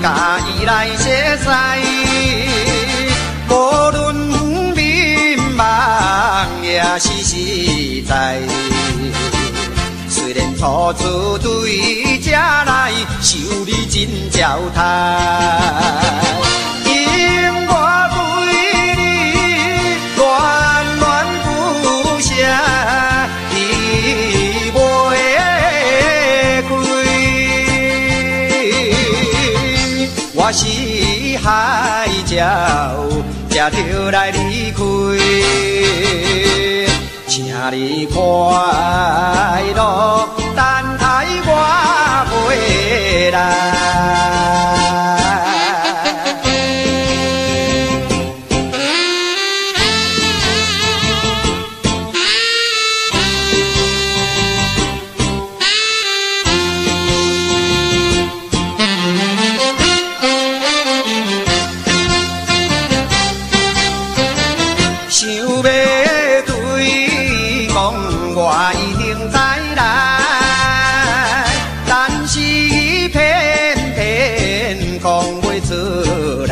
甲伊来写使，无论美梦也是实在。虽然初次对这来，受你真招待，因我对你恋恋不舍，离袂开。我是海鸟，才着来离开。请你快乐，等待我回来。想要对讲，我已经知来，但是偏偏讲袂出来。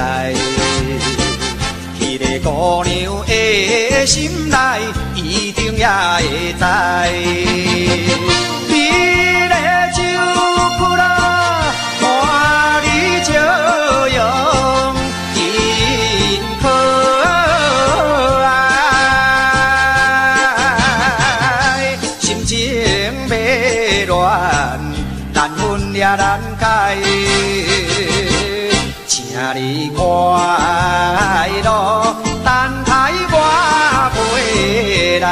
迄个姑娘的心内，一定也会知。你的手骨啦，看你笑容真可爱，心情要乱，难分也难解。请你快乐，等待我回来。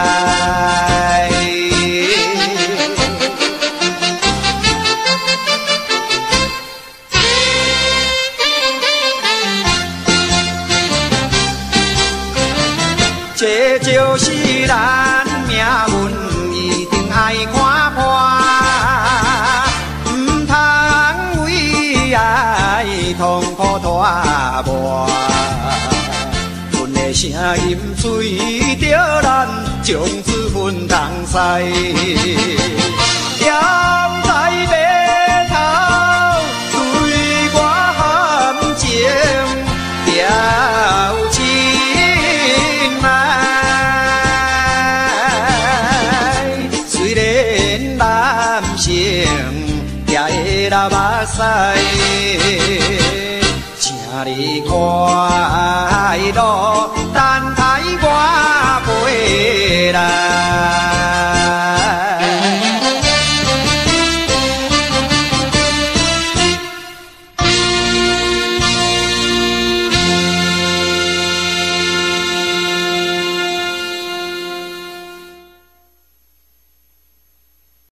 这就是咱命运，一定爱看破，唔通为爱痛苦拖磨。阮的声音随着咱从此分东西。了在码头对我含情了情爱，虽然男性也会流目屎，请你快乐。